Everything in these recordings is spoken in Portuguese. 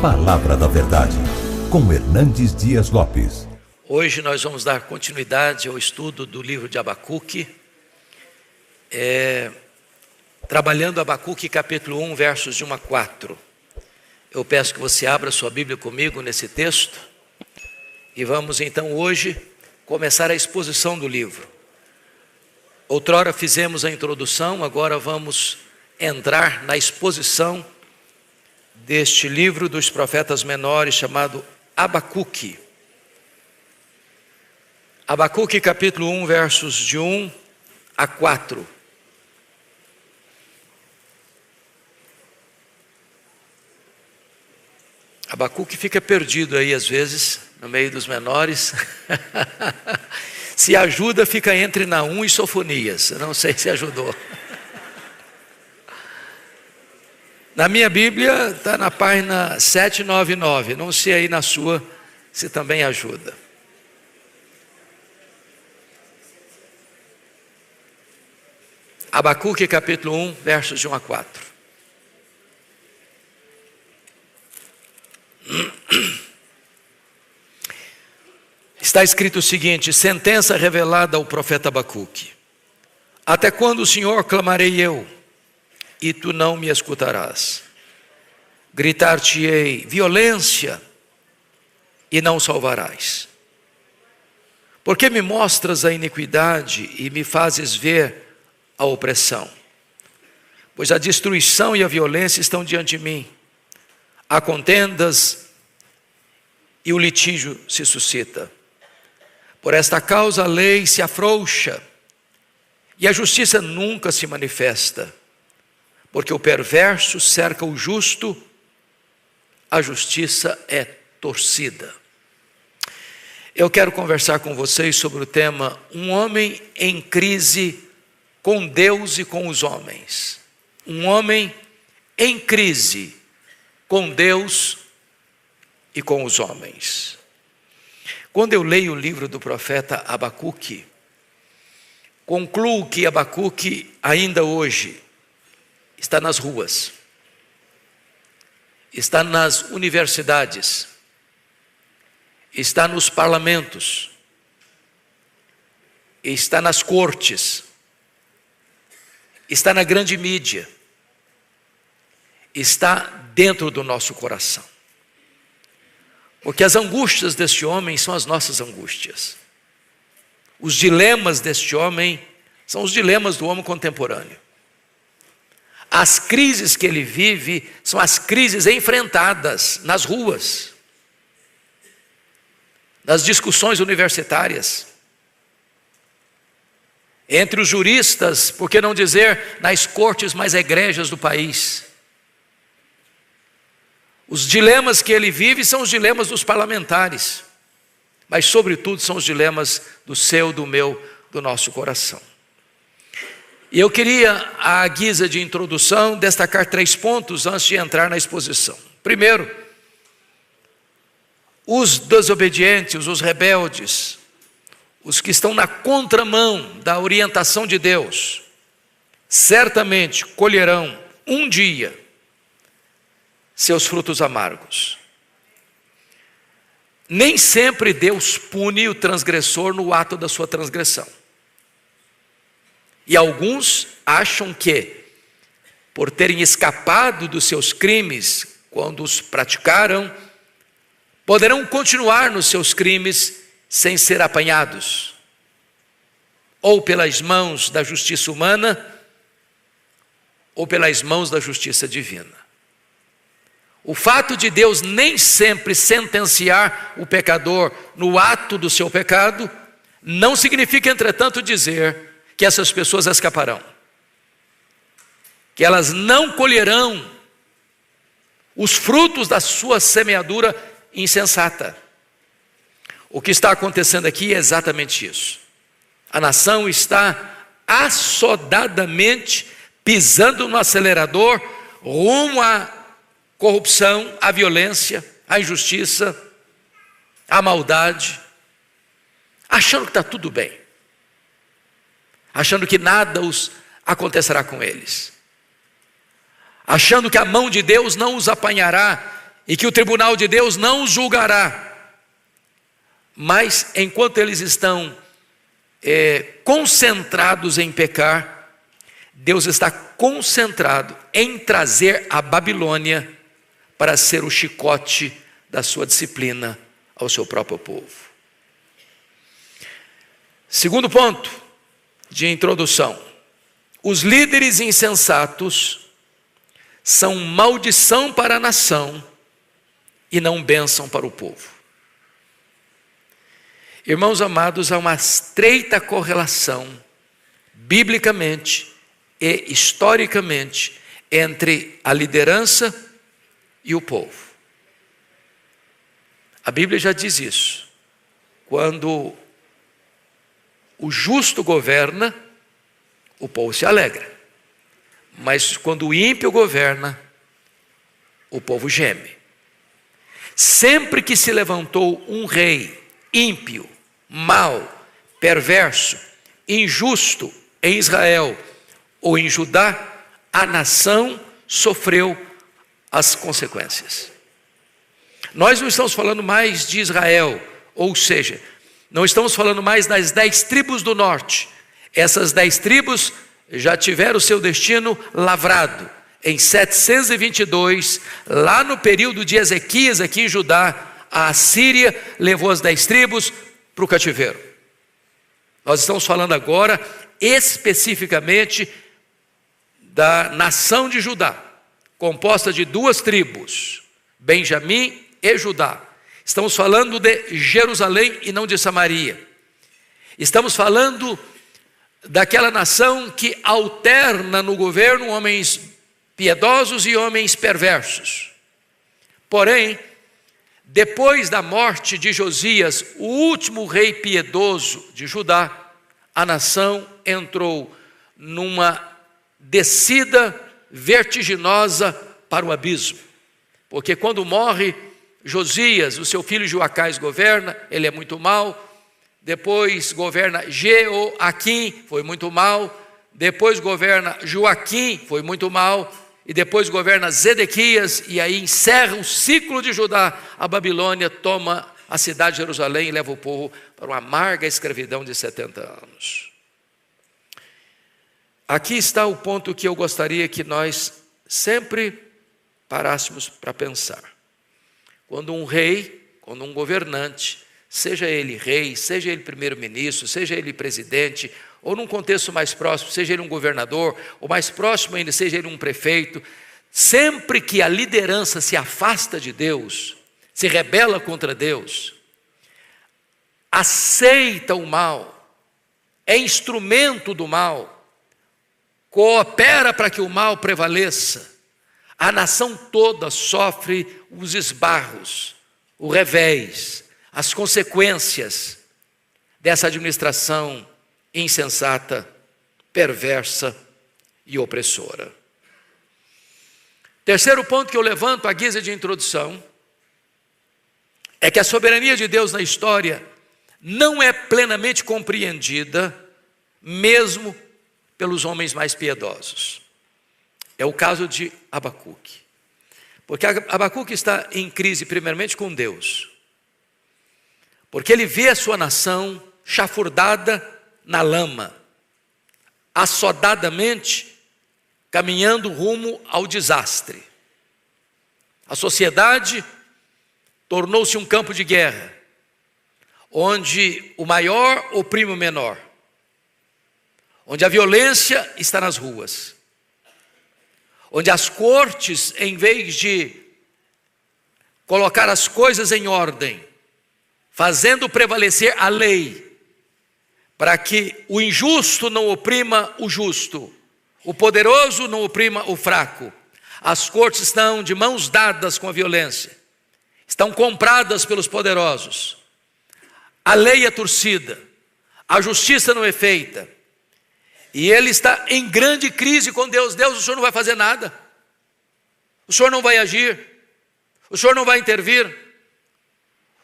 Palavra da Verdade, com Hernandes Dias Lopes. Hoje nós vamos dar continuidade ao estudo do livro de Abacuque, trabalhando Abacuque capítulo 1, versos de 1 a 4. Eu peço que você abra sua Bíblia comigo nesse texto e vamos então hoje começar a exposição do livro. Outrora fizemos a introdução, agora vamos entrar na exposição deste livro dos profetas menores chamado Abacuque. Abacuque capítulo 1, versos de 1 a 4. Abacuque fica perdido aí às vezes, no meio dos menores. Se ajuda, fica entre Naum e Sofonias. Eu não sei se ajudou. Na minha Bíblia está na página 799. Não sei aí na sua se também ajuda. Abacuque capítulo 1, versos de 1 a 4. Está escrito o seguinte: sentença revelada ao profeta Abacuque. Até quando, Senhor, clamarei eu, e tu não me escutarás? Gritar-te-ei violência, e não salvarás. Porque me mostras a iniquidade e me fazes ver a opressão? Pois a destruição e a violência estão diante de mim. Há contendas e o litígio se suscita. Por esta causa a lei se afrouxa e a justiça nunca se manifesta. Porque o perverso cerca o justo, a justiça é torcida. Eu quero conversar com vocês sobre o tema um homem em crise com Deus e com os homens. Um homem em crise com Deus e com os homens. Quando eu leio o livro do profeta Abacuque, concluo que Abacuque ainda hoje está nas ruas, está nas universidades, está nos parlamentos, está nas cortes, está na grande mídia, está dentro do nosso coração. Porque as angústias deste homem são as nossas angústias. Os dilemas deste homem são os dilemas do homem contemporâneo. As crises que ele vive são as crises enfrentadas nas ruas, nas discussões universitárias, entre os juristas, por que não dizer nas cortes mais egrégias do país. Os dilemas que ele vive são os dilemas dos parlamentares, mas sobretudo são os dilemas do seu, do meu, do nosso coração. E eu queria, à guisa de introdução, destacar 3 pontos antes de entrar na exposição. Primeiro, os desobedientes, os rebeldes, os que estão na contramão da orientação de Deus, certamente colherão um dia seus frutos amargos. Nem sempre Deus pune o transgressor no ato da sua transgressão. E alguns acham que, por terem escapado dos seus crimes quando os praticaram, poderão continuar nos seus crimes sem ser apanhados, ou pelas mãos da justiça humana, ou pelas mãos da justiça divina. O fato de Deus nem sempre sentenciar o pecador no ato do seu pecado, não significa, entretanto, dizer que essas pessoas escaparão, que elas não colherão os frutos da sua semeadura insensata. O que está acontecendo aqui é exatamente isso. A nação está assodadamente pisando no acelerador rumo à corrupção, à violência, à injustiça, à maldade, achando que está tudo bem, achando que nada acontecerá com eles, achando que a mão de Deus não os apanhará e que o tribunal de Deus não os julgará. Mas enquanto eles estão concentrados em pecar, Deus está concentrado em trazer a Babilônia para ser o chicote da sua disciplina ao seu próprio povo. Segundo ponto de introdução: os líderes insensatos são maldição para a nação e não bênção para o povo. Irmãos amados, há uma estreita correlação, biblicamente e historicamente, entre a liderança e o povo. A Bíblia já diz isso. Quando o justo governa, o povo se alegra. Mas quando o ímpio governa, o povo geme. Sempre que se levantou um rei ímpio, mau, perverso, injusto em Israel ou em Judá, a nação sofreu as consequências. Nós não estamos falando mais de Israel, ou seja, não estamos falando mais das 10 tribos do norte. Essas 10 tribos já tiveram o seu destino lavrado. Em 722, lá no período de Ezequias, aqui em Judá, a Assíria levou as 10 tribos para o cativeiro. Nós estamos falando agora especificamente da nação de Judá, composta de 2 tribos, Benjamim e Judá. Estamos falando de Jerusalém e não de Samaria. Estamos falando daquela nação que alterna no governo homens piedosos e homens perversos. Porém, depois da morte de Josias, o último rei piedoso de Judá, a nação entrou numa descida vertiginosa para o abismo. Porque quando morre Josias, o seu filho Joacás governa, ele é muito mau. Depois governa Jeoaquim, foi muito mau. Depois governa Joaquim, foi muito mau. E depois governa Zedequias, e aí encerra o ciclo de Judá. A Babilônia toma a cidade de Jerusalém e leva o povo para uma amarga escravidão de 70 anos. Aqui está o ponto que eu gostaria que nós sempre parássemos para pensar. Quando um rei, quando um governante, seja ele rei, seja ele primeiro-ministro, seja ele presidente, ou num contexto mais próximo, seja ele um governador, ou mais próximo ainda, seja ele um prefeito, sempre que a liderança se afasta de Deus, se rebela contra Deus, aceita o mal, é instrumento do mal, coopera para que o mal prevaleça, a nação toda sofre os esbarros, o revés, as consequências dessa administração insensata, perversa e opressora. Terceiro ponto que eu levanto à guisa de introdução é que a soberania de Deus na história não é plenamente compreendida, mesmo pelos homens mais piedosos. É o caso de Abacuque. Porque Abacuque está em crise primeiramente com Deus. Porque ele vê a sua nação chafurdada na lama, assodadamente caminhando rumo ao desastre. A sociedade tornou-se um campo de guerra, onde o maior oprime o menor, onde a violência está nas ruas, onde as cortes, em vez de colocar as coisas em ordem, fazendo prevalecer a lei, para que o injusto não oprima o justo, o poderoso não oprima o fraco. As cortes estão de mãos dadas com a violência, estão compradas pelos poderosos. A lei é torcida, a justiça não é feita, e ele está em grande crise com Deus. Deus, o Senhor não vai fazer nada, o Senhor não vai agir, o Senhor não vai intervir,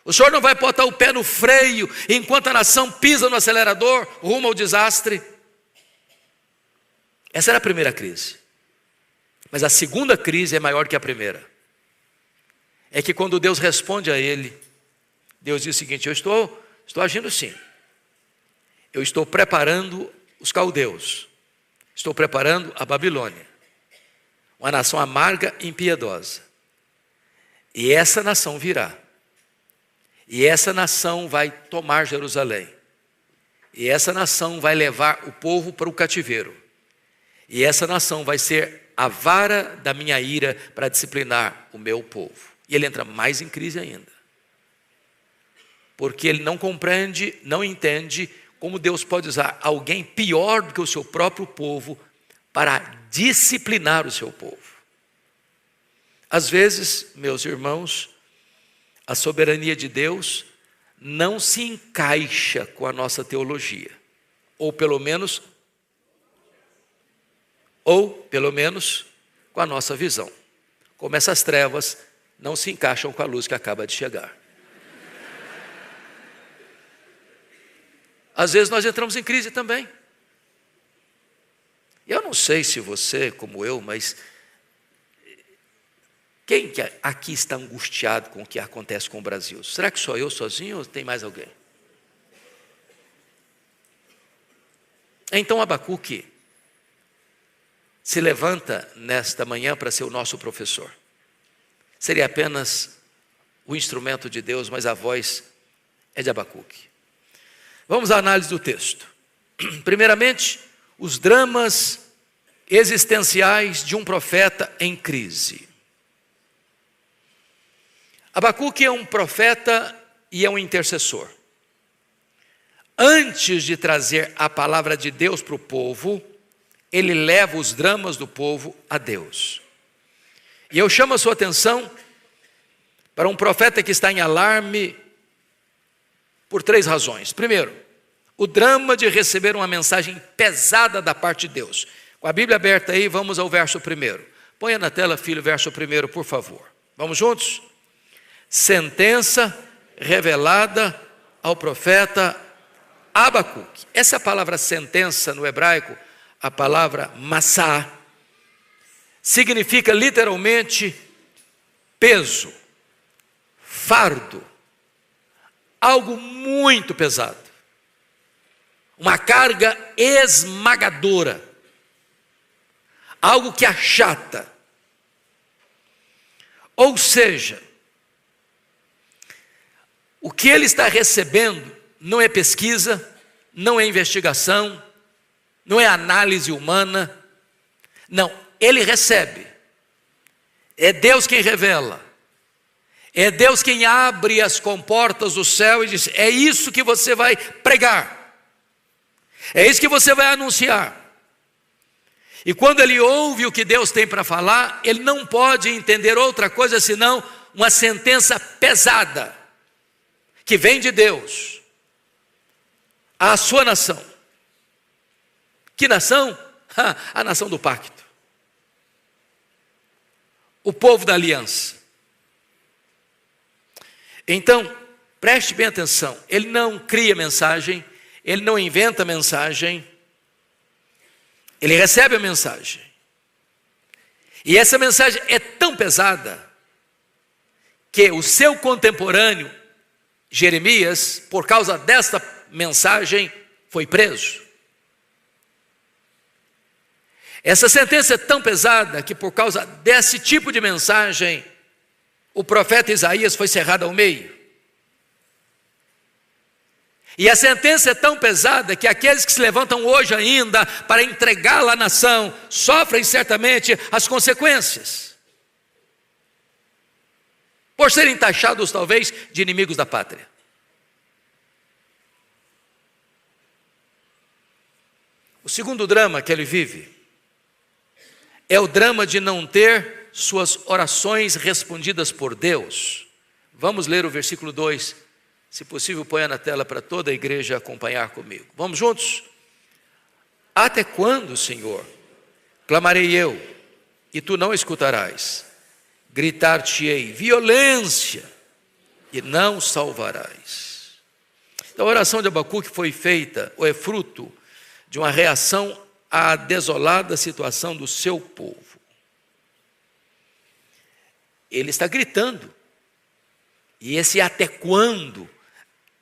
o Senhor não vai botar o pé no freio enquanto a nação pisa no acelerador rumo ao desastre. Essa era a primeira crise. Mas a segunda crise é maior que a primeira. é que quando Deus responde a ele, Deus diz o seguinte: eu estou agindo sim. Eu estou preparando os caldeus. Estou preparando a Babilônia. Uma nação amarga e impiedosa. E essa nação virá. E essa nação vai tomar Jerusalém. E essa nação vai levar o povo para o cativeiro. E essa nação vai ser a vara da minha ira para disciplinar o meu povo. E ele entra mais em crise ainda. Porque ele não compreende, não entende como Deus pode usar alguém pior do que o seu próprio povo para disciplinar o seu povo. Às vezes, meus irmãos, a soberania de Deus não se encaixa com a nossa teologia, ou pelo menos com a nossa visão. Como essas trevas não se encaixam com a luz que acaba de chegar. Às vezes nós entramos em crise também. Eu não sei se você, como eu, mas quem que aqui está angustiado com o que acontece com o Brasil? Será que só eu sozinho ou tem mais alguém? Então Abacuque se levanta nesta manhã para ser o nosso professor. Seria apenas o instrumento de Deus, mas a voz é de Abacuque. Vamos à análise do texto. Primeiramente, os dramas existenciais de um profeta em crise. Abacuque é um profeta e é um intercessor. Antes de trazer a palavra de Deus para o povo, ele leva os dramas do povo a Deus. E eu chamo a sua atenção para um profeta que está em alarme por 3 razões. Primeiro, o drama de receber uma mensagem pesada da parte de Deus. Com a Bíblia aberta aí, vamos ao verso 1. Ponha na tela, filho, o verso 1, por favor. Vamos juntos? Sentença revelada ao profeta Abacuque. Essa palavra sentença no hebraico, a palavra massá, significa literalmente peso, fardo, algo muito pesado, uma carga esmagadora, algo que achata. Ou seja, o que ele está recebendo não é pesquisa, não é investigação, não é análise humana, não, ele recebe. É Deus quem revela. É Deus quem abre as comportas do céu e diz: é isso que você vai pregar. É isso que você vai anunciar. E quando ele ouve o que Deus tem para falar, ele não pode entender outra coisa senão uma sentença pesada, que vem de Deus, à sua nação. Que nação? A nação do pacto. O povo da aliança. Então, preste bem atenção, ele não cria mensagem, ele não inventa mensagem, ele recebe a mensagem. E essa mensagem é tão pesada que o seu contemporâneo, Jeremias, por causa desta mensagem, foi preso. Essa sentença é tão pesada que por causa desse tipo de mensagem, o profeta Isaías foi cerrado ao meio. E a sentença é tão pesada que aqueles que se levantam hoje ainda para entregá-la à nação, sofrem certamente as consequências, por serem taxados talvez de inimigos da pátria. O segundo drama que ele vive é o drama de não ter suas orações respondidas por Deus. Vamos ler o versículo 2, se possível ponha na tela para toda a igreja acompanhar comigo. Vamos juntos? Até quando, Senhor, clamarei eu, e tu não escutarás? Gritar-te-ei violência, e não salvarás. Então a oração de Abacuque foi feita, ou é fruto de uma reação à desolada situação do seu povo. Ele está gritando E esse até quando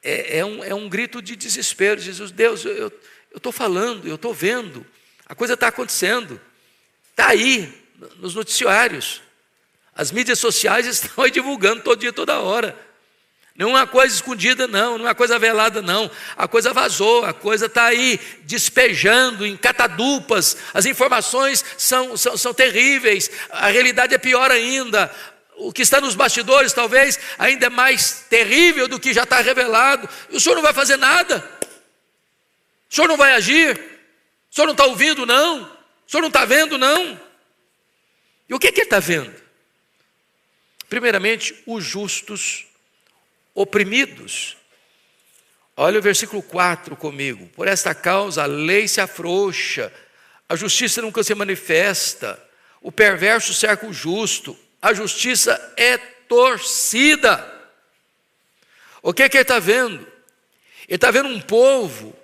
é um grito de desespero. Jesus, Deus, eu estou falando, eu estou vendo, a coisa está acontecendo, está aí nos noticiários, as mídias sociais estão aí divulgando todo dia, toda hora. Não é uma coisa escondida, não é uma coisa velada, não. A coisa vazou, a coisa está aí despejando em catadupas. As informações são terríveis, a realidade é pior ainda. O que está nos bastidores talvez ainda é mais terrível do que já está revelado. E o senhor não vai fazer nada? O senhor não vai agir? O senhor não está ouvindo, não? O senhor não está vendo, não? E o que ele está vendo? Primeiramente, os justos oprimidos. Olha o versículo 4 comigo. Por esta causa a lei se afrouxa, a justiça nunca se manifesta, o perverso cerca o justo, a justiça é torcida. O que ele está vendo? Ele está vendo um povo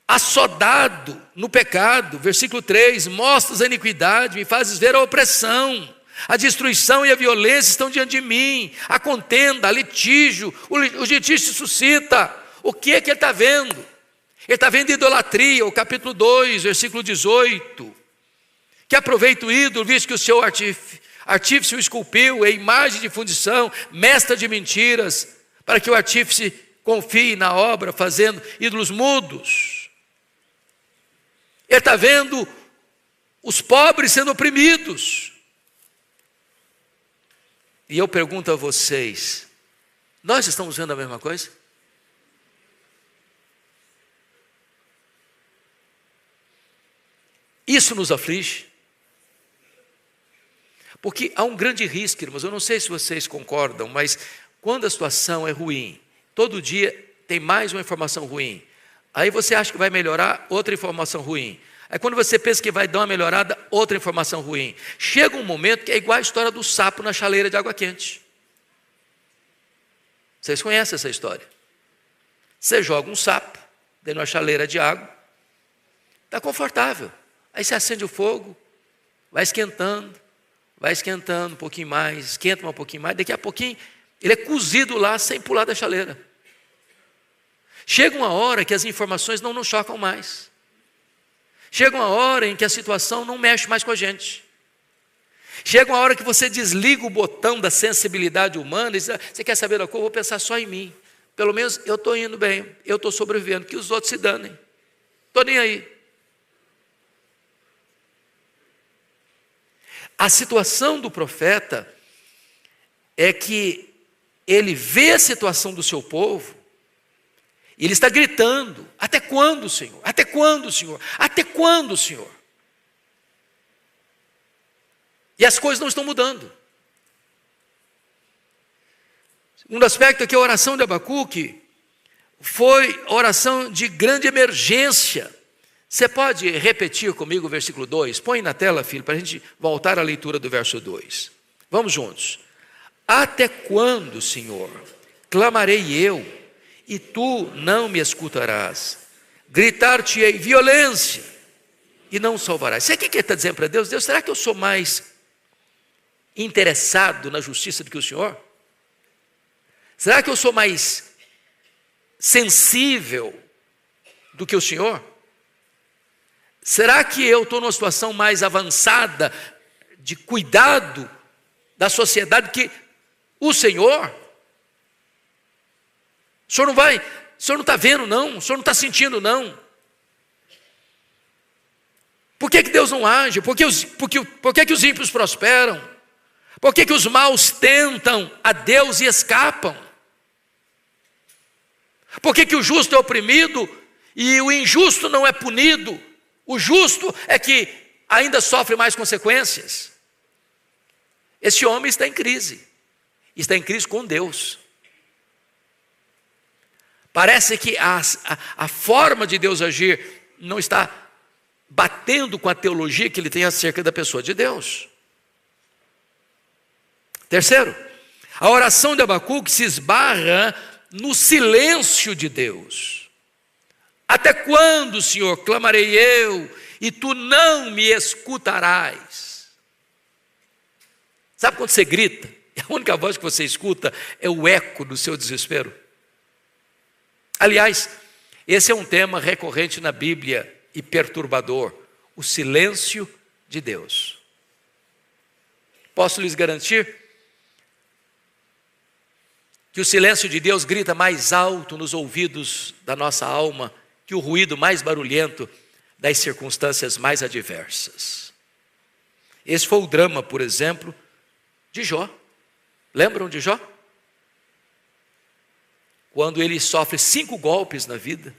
assodado no pecado. Versículo 3, mostras a iniquidade, me fazes ver a opressão. A destruição e a violência estão diante de mim, a contenda, a litígio, o litígio se suscita. O que é que ele está vendo? Ele está vendo idolatria, o capítulo 2, versículo 18. Que aproveita o ídolo, visto que o seu artífice o esculpiu, é imagem de fundição, mestra de mentiras, para que o artífice confie na obra, fazendo ídolos mudos. Ele está vendo os pobres sendo oprimidos. E eu pergunto a vocês, nós estamos vendo a mesma coisa? Isso nos aflige? Porque há um grande risco, irmãos, eu não sei se vocês concordam, mas quando a situação é ruim, todo dia tem mais uma informação ruim, aí você acha que vai melhorar, outra informação ruim. Aí quando você pensa que vai dar uma melhorada, outra informação ruim. Chega um momento que é igual a história do sapo na chaleira de água quente. Vocês conhecem essa história? Você joga um sapo dentro de uma chaleira de água, está confortável. Aí você acende o fogo, vai esquentando um pouquinho mais, esquenta um pouquinho mais, daqui a pouquinho ele é cozido lá sem pular da chaleira. Chega uma hora que as informações não nos chocam mais. Chega uma hora em que a situação não mexe mais com a gente. Chega uma hora que você desliga o botão da sensibilidade humana e diz, você quer saber da coisa? Eu vou pensar só em mim. Pelo menos eu estou indo bem, eu estou sobrevivendo, que os outros se danem. Estou nem aí. A situação do profeta é que ele vê a situação do seu povo, e ele está gritando, até quando, Senhor? Até quando, Senhor? Até quando, Senhor? E as coisas não estão mudando. Um aspecto aqui, a oração de Abacuque foi oração de grande emergência. Você pode repetir comigo o versículo 2? Põe na tela, filho, para a gente voltar à leitura do verso 2. Vamos juntos. Até quando, Senhor, clamarei eu, e tu não me escutarás? Gritar-te-ei violência, e não salvarás. Sabe o que ele está dizendo para Deus? Deus, será que eu sou mais interessado na justiça do que o Senhor? Será que eu sou mais sensível do que o Senhor? Será que eu estou numa situação mais avançada de cuidado da sociedade que o Senhor? O Senhor não está vendo não, o Senhor não está sentindo não. Por que Deus não age? Por que os ímpios prosperam? Por que os maus tentam a Deus e escapam? Por que o justo é oprimido e o injusto não é punido? O justo é que ainda sofre mais consequências. Esse homem está em crise com Deus. Parece que a forma de Deus agir não está batendo com a teologia que ele tem acerca da pessoa de Deus. Terceiro, a oração de Abacuque se esbarra no silêncio de Deus. Até quando, Senhor, clamarei eu, e tu não me escutarás? Sabe quando você grita A única voz que você escuta é o eco do seu desespero. Aliás, esse é um tema recorrente na Bíblia e perturbador: o silêncio de Deus. Posso lhes garantir que o silêncio de Deus grita mais alto nos ouvidos da nossa alma que o ruído mais barulhento das circunstâncias mais adversas. Esse foi o drama, por exemplo, de Jó. Lembram de Jó? Quando ele sofre 5 golpes na vida.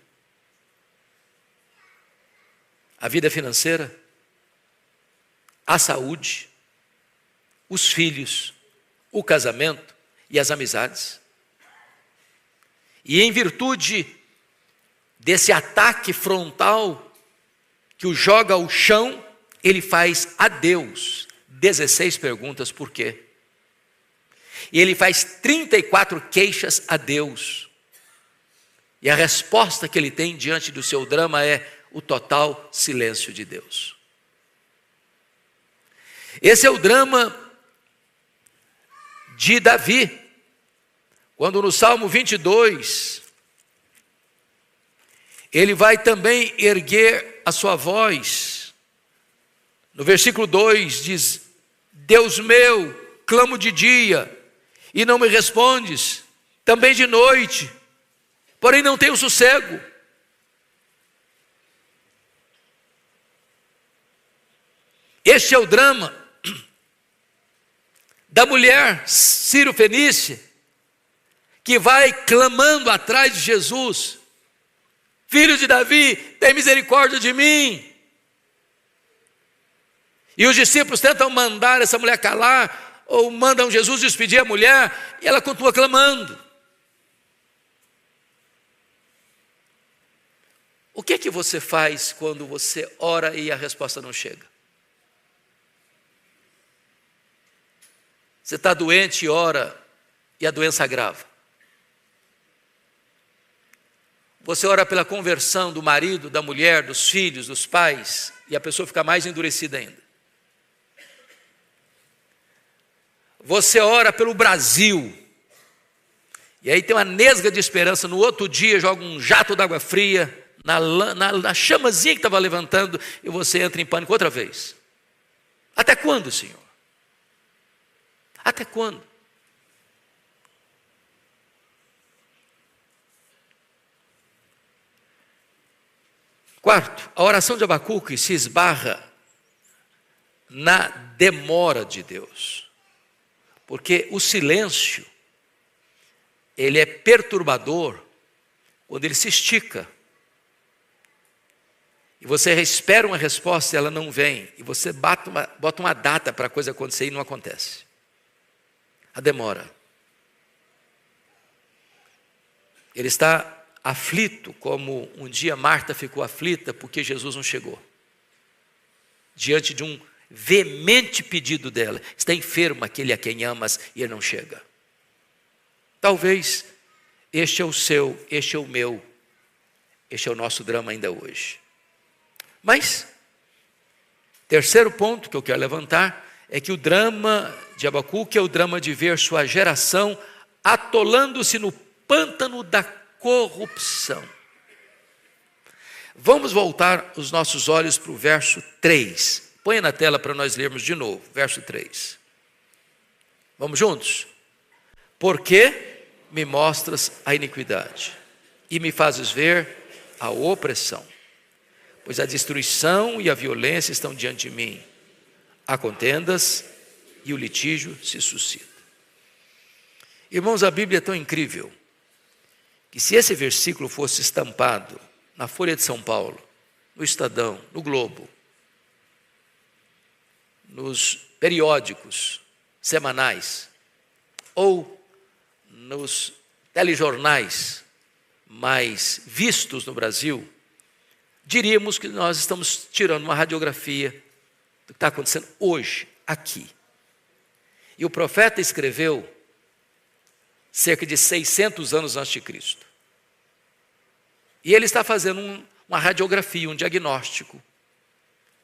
A vida financeira, a saúde, os filhos, o casamento e as amizades. E em virtude desse ataque frontal que o joga ao chão, ele faz a Deus 16 perguntas: por quê? E ele faz 34 queixas a Deus. E a resposta que ele tem diante do seu drama é o total silêncio de Deus. Esse é o drama de Davi, quando no Salmo 22, ele vai também erguer a sua voz. No versículo 2 diz: Deus meu, clamo de dia e não me respondes, também de noite, porém não tenho sossego. Este é o drama da mulher sírio-fenícia, que vai clamando atrás de Jesus: Filho de Davi, tem misericórdia de mim. E os discípulos tentam mandar essa mulher calar, ou mandam Jesus despedir a mulher, e ela continua clamando. O que é que você faz quando você ora e a resposta não chega? Você está doente e ora e a doença agrava. Você ora pela conversão do marido, da mulher, dos filhos, dos pais, e a pessoa fica mais endurecida ainda. Você ora pelo Brasil, e aí tem uma nesga de esperança, no outro dia joga um jato d'água fria na chamazinha que estava levantando, e você entra em pânico outra vez. Até quando, Senhor? Até quando? Quarto, a oração de Abacuque se esbarra na demora de Deus. Porque o silêncio, ele é perturbador quando ele se estica. E você espera uma resposta e ela não vem. E você bota uma data para a coisa acontecer e não acontece. A demora. Ele está aflito, como um dia Marta ficou aflita porque Jesus não chegou. Diante de um veemente pedido dela: está enfermo aquele a quem amas e ele não chega. Talvez este é o seu, este é o meu, este é o nosso drama ainda hoje. Mas, terceiro ponto que eu quero levantar é que o drama de Abacuque é o drama de ver sua geração atolando-se no pântano da corrupção. Vamos voltar os nossos olhos para o verso 3. Põe na tela para nós lermos de novo, verso 3. Vamos juntos? Porque me mostras a iniquidade e me fazes ver a opressão, pois a destruição e a violência estão diante de mim, há contendas e o litígio se suscita. Irmãos, a Bíblia é tão incrível que se esse versículo fosse estampado na Folha de São Paulo, no Estadão, no Globo, nos periódicos semanais ou nos telejornais mais vistos no Brasil, diríamos que nós estamos tirando uma radiografia do que está acontecendo hoje, aqui. E o profeta escreveu cerca de 600 anos antes de Cristo. E ele está fazendo uma radiografia, um diagnóstico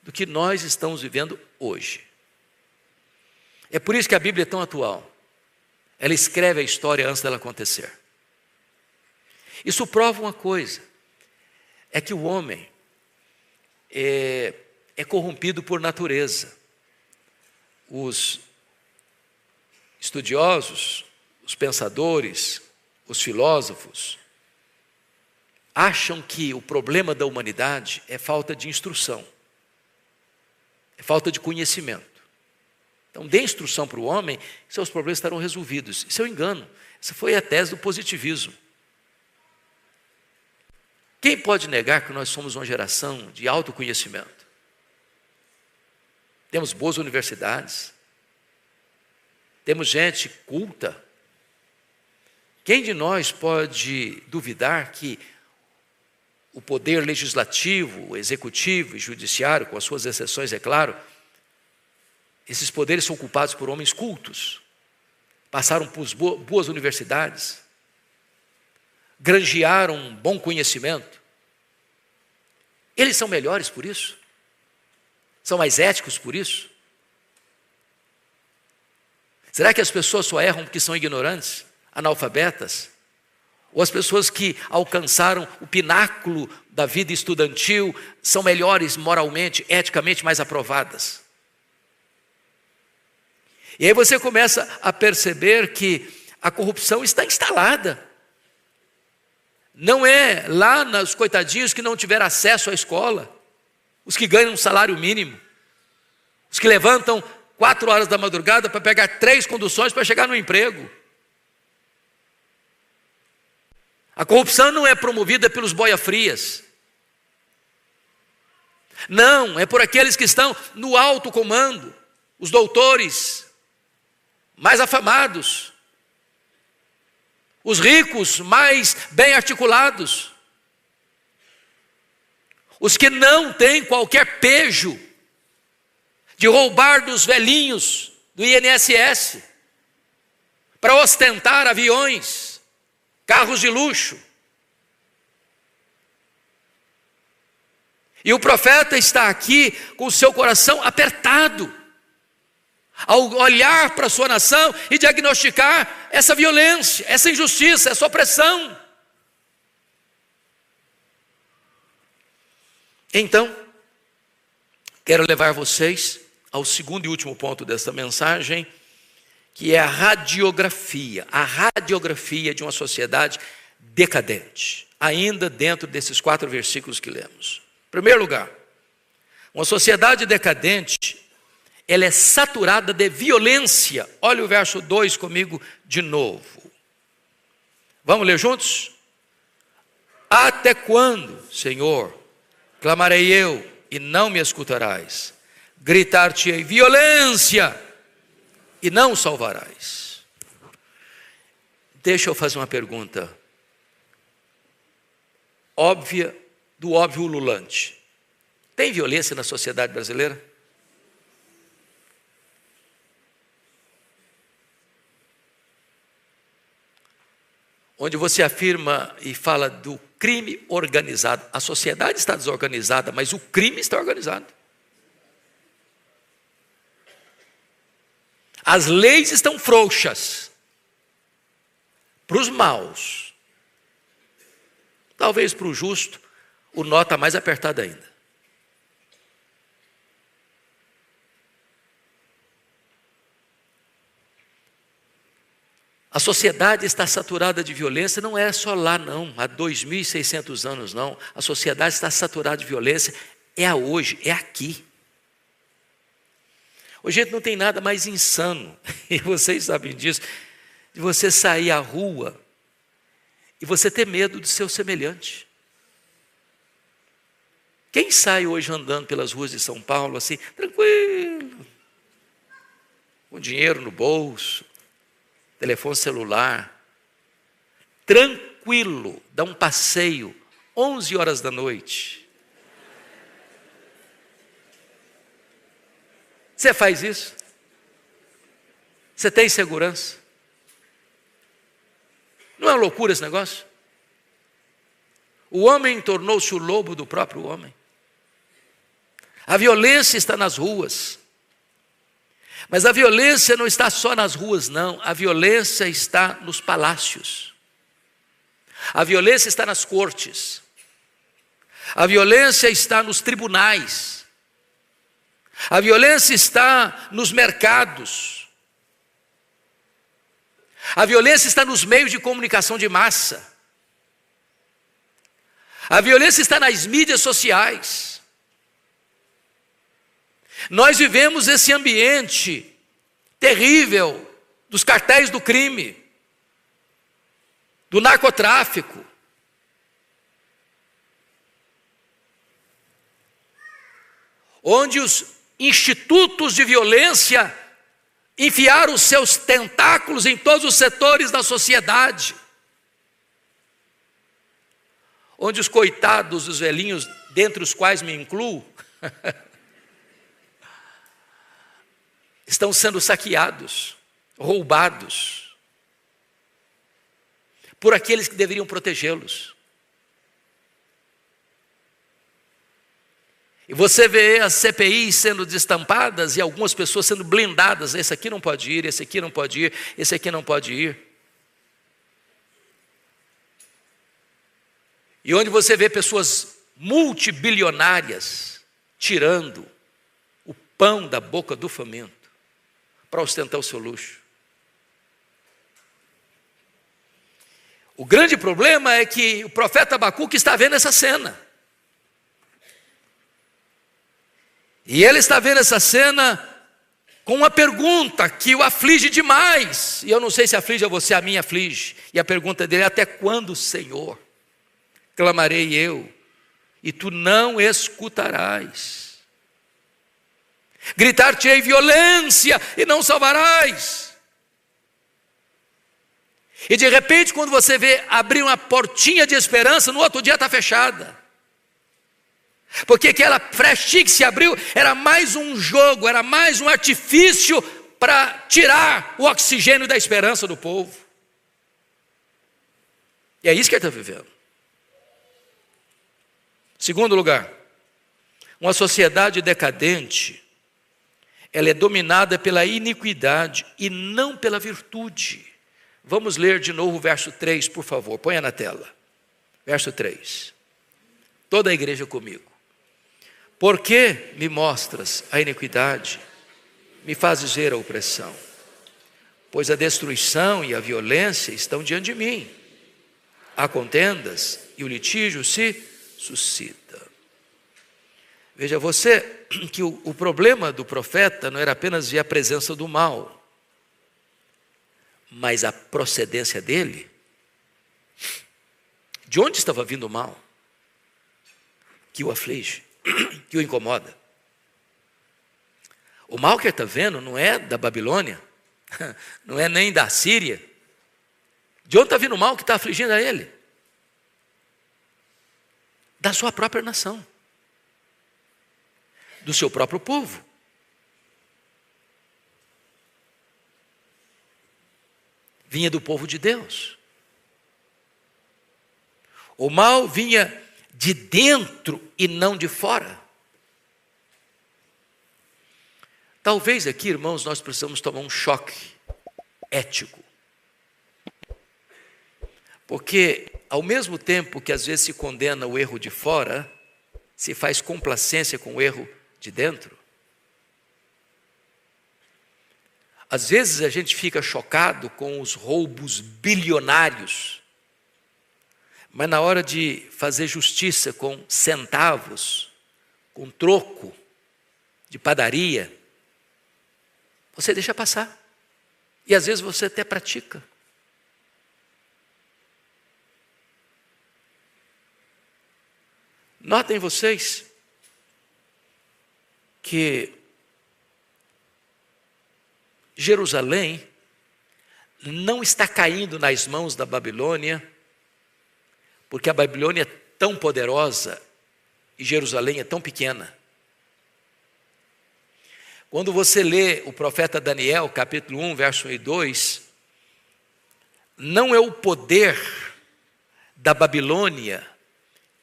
do que nós estamos vivendo hoje. É por isso que a Bíblia é tão atual. Ela escreve a história antes dela acontecer. Isso prova uma coisa, é que o homem é corrompido por natureza. Os estudiosos, os pensadores, os filósofos, acham que o problema da humanidade é falta de instrução, é falta de conhecimento. Então, dê instrução para o homem, seus problemas estarão resolvidos. Isso é um engano. Essa foi a tese do positivismo. Quem pode negar que nós somos uma geração de autoconhecimento? Temos boas universidades, temos gente culta. Quem de nós pode duvidar que o poder legislativo, o executivo e judiciário, com as suas exceções, é claro, esses poderes são ocupados por homens cultos, passaram por boas universidades, granjearam um bom conhecimento. Eles são melhores por isso? São mais éticos por isso? Será que as pessoas só erram porque são ignorantes, analfabetas? Ou as pessoas que alcançaram o pináculo da vida estudantil são melhores moralmente, eticamente mais aprovadas? E aí você começa a perceber que a corrupção está instalada. Não é lá nos coitadinhos que não tiveram acesso à escola, os que ganham um salário mínimo, os que levantam 4 horas da madrugada para pegar 3 conduções para chegar no emprego. A corrupção não é promovida pelos boia-frias. Não, é por aqueles que estão no alto comando, os doutores mais afamados, os ricos mais bem articulados, os que não têm qualquer pejo de roubar dos velhinhos do INSS para ostentar aviões, carros de luxo. E o profeta está aqui com o seu coração apertado, ao olhar para a sua nação e diagnosticar essa violência, essa injustiça, essa opressão. Então, quero levar vocês ao segundo e último ponto desta mensagem, que é a radiografia de uma sociedade decadente, ainda dentro desses 4 versículos que lemos. Em primeiro lugar, uma sociedade decadente, ela é saturada de violência. Olha o verso 2 comigo de novo. Vamos ler juntos? Até quando, Senhor, clamarei eu e não me escutarás? Gritar-te-ei violência e não salvarás. Deixa eu fazer uma pergunta óbvia, do óbvio ululante. Tem violência na sociedade brasileira? Onde você afirma e fala do crime organizado. A sociedade está desorganizada, mas o crime está organizado. As leis estão frouxas para os maus. Talvez para o justo, o nó está mais apertado ainda. A sociedade está saturada de violência, não é só lá não, há 2.600 anos não. A sociedade está saturada de violência, é hoje, é aqui. Hoje não tem nada mais insano, e vocês sabem disso, de você sair à rua e você ter medo do seu semelhante. Quem sai hoje andando pelas ruas de São Paulo assim, tranquilo, com dinheiro no bolso, telefone celular, tranquilo, dá um passeio, 11 horas da noite. Você faz isso? Você tem segurança? Não é uma loucura esse negócio? O homem tornou-se o lobo do próprio homem. A violência está nas ruas. Mas a violência não está só nas ruas, não. A violência está nos palácios. A violência está nas cortes. A violência está nos tribunais. A violência está nos mercados. A violência está nos meios de comunicação de massa. A violência está nas mídias sociais. Nós vivemos esse ambiente terrível dos cartéis do crime, do narcotráfico. Onde os institutos de violência enfiaram os seus tentáculos em todos os setores da sociedade. Onde os coitados, os velhinhos, dentre os quais me incluo, estão sendo saqueados, roubados, por aqueles que deveriam protegê-los. E você vê as CPIs sendo destampadas e algumas pessoas sendo blindadas. Esse aqui não pode ir, esse aqui não pode ir, esse aqui não pode ir. E onde você vê pessoas multibilionárias tirando o pão da boca do faminto para ostentar o seu luxo. O grande problema é que o profeta Abacuque está vendo essa cena. E ele está vendo essa cena com uma pergunta que o aflige demais. E eu não sei se aflige a você, a mim aflige. E a pergunta dele é: até quando, Senhor, clamarei eu, e tu não escutarás? Gritar-te-ei violência, e não salvarás. E de repente, quando você vê abrir uma portinha de esperança, no outro dia está fechada. Porque aquela frechinha que se abriu era mais um jogo, era mais um artifício para tirar o oxigênio da esperança do povo. E é isso que ele está vivendo. Segundo lugar, uma sociedade decadente, ela é dominada pela iniquidade e não pela virtude. Vamos ler de novo o verso 3, por favor, ponha na tela. Verso 3. Toda a igreja comigo. Por que me mostras a iniquidade, me fazes ver a opressão? Pois a destruição e a violência estão diante de mim. Há contendas e o litígio se suscita. Veja você que o problema do profeta não era apenas ver a presença do mal, mas a procedência dele. De onde estava vindo o mal que o aflige, que o incomoda? O mal que ele está vendo não é da Babilônia, não é nem da Síria. De onde está vindo o mal que está afligindo a ele? Da sua própria nação, do seu próprio povo. Vinha do povo de Deus. O mal vinha de dentro e não de fora. Talvez aqui, irmãos, nós precisamos tomar um choque ético. Porque ao mesmo tempo que às vezes se condena o erro de fora, se faz complacência com o erro de dentro. Às vezes a gente fica chocado com os roubos bilionários, mas na hora de fazer justiça com centavos, com troco de padaria, você deixa passar. E às vezes você até pratica. Notem vocês que Jerusalém não está caindo nas mãos da Babilônia, porque a Babilônia é tão poderosa e Jerusalém é tão pequena. Quando você lê o profeta Daniel, capítulo 1, verso 1 e 2, não é o poder da Babilônia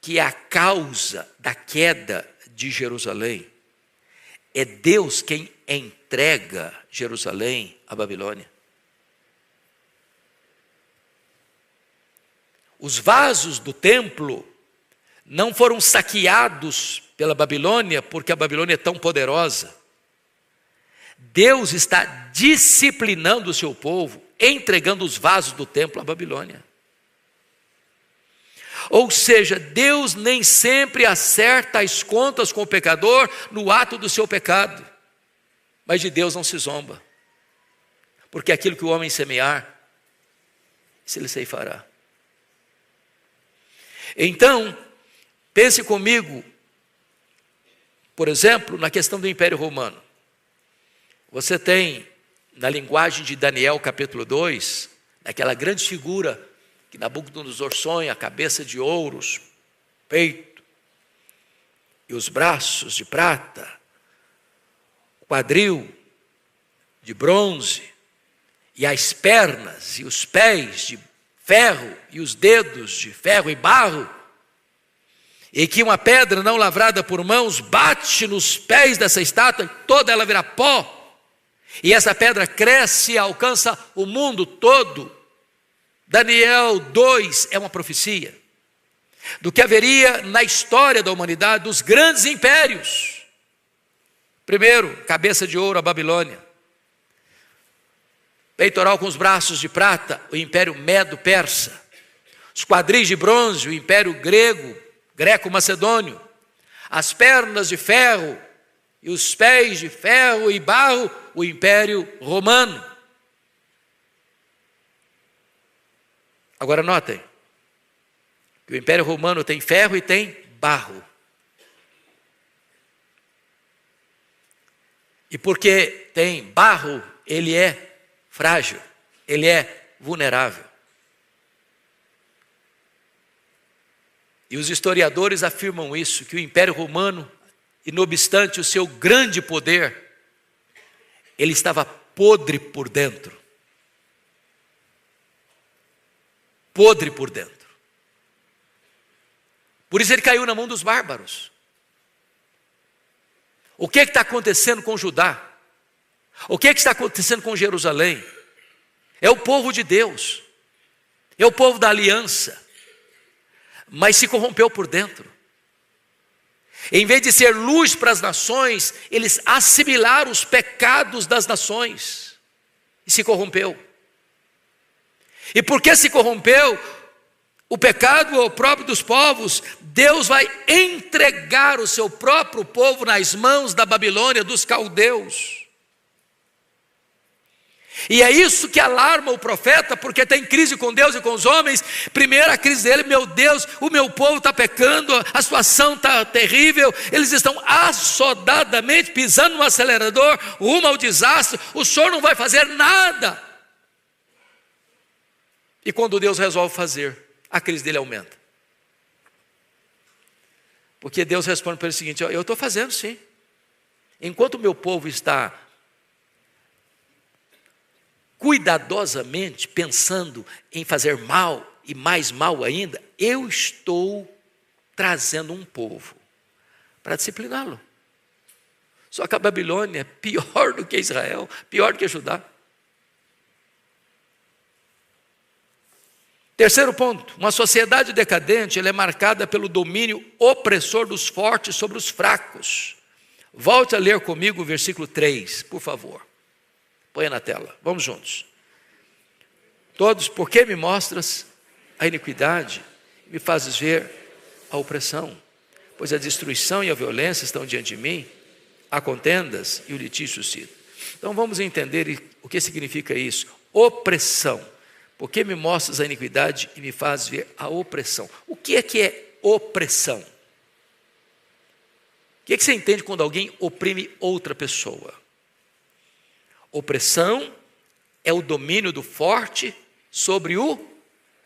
que é a causa da queda de Jerusalém. é Deus quem entrega Jerusalém à Babilônia. Os vasos do templo não foram saqueados pela Babilônia porque a Babilônia é tão poderosa. Deus está disciplinando o seu povo, entregando os vasos do templo à Babilônia. Ou seja, Deus nem sempre acerta as contas com o pecador no ato do seu pecado, mas de Deus não se zomba, porque aquilo que o homem semear, isso ele ceifará. Então, pense comigo, por exemplo, na questão do Império Romano. Você tem, na linguagem de Daniel capítulo 2, aquela grande figura que Nabucodonosor sonha, cabeça de ouros, peito, e os braços de prata, quadril de bronze, e as pernas e os pés de ferro, e os dedos de ferro e barro, e que uma pedra não lavrada por mãos bate nos pés dessa estátua, toda ela vira pó, e essa pedra cresce e alcança o mundo todo. Daniel 2 é uma profecia do que haveria na história da humanidade dos grandes impérios. Primeiro, cabeça de ouro, a Babilônia. Peitoral com os braços de prata, o Império Medo-Persa. Os quadris de bronze, o Império Greco-Macedônio. As pernas de ferro e os pés de ferro e barro, o Império Romano. Agora notem, que o Império Romano tem ferro e tem barro. E porque tem barro, ele é frágil, ele é vulnerável. E os historiadores afirmam isso, que o Império Romano, e não obstante o seu grande poder, ele estava podre por dentro. Podre por dentro. Por isso ele caiu na mão dos bárbaros. O que está acontecendo com Judá? O que está acontecendo com Jerusalém? É o povo de Deus, é o povo da aliança, mas se corrompeu por dentro. Em vez de ser luz para as nações, eles assimilaram os pecados das nações e se corrompeu. E porque se corrompeu, o pecado é o próprio dos povos, Deus vai entregar o seu próprio povo nas mãos da Babilônia, dos caldeus. E é isso que alarma o profeta, porque tem crise com Deus e com os homens. Primeiro a crise dele: meu Deus, o meu povo está pecando, a situação está terrível, eles estão assodadamente pisando no acelerador, rumo ao desastre, o Senhor não vai fazer nada. E quando Deus resolve fazer, a crise dele aumenta. Porque Deus responde para ele o seguinte: eu estou fazendo sim. Enquanto o meu povo está cuidadosamente pensando em fazer mal e mais mal ainda, eu estou trazendo um povo para discipliná-lo. Só que a Babilônia é pior do que Israel, pior do que Judá. Terceiro ponto: uma sociedade decadente, ela é marcada pelo domínio opressor dos fortes sobre os fracos. Volte a ler comigo o versículo 3, por favor. Põe na tela, vamos juntos. Todos: por que me mostras a iniquidade e me fazes ver a opressão? Pois a destruição e a violência estão diante de mim, há contendas e o litígio suscita. Então vamos entender o que significa isso. Opressão. Por que me mostras a iniquidade e me fazes ver a opressão? O que é opressão? O que você entende quando alguém oprime outra pessoa? Opressão é o domínio do forte sobre o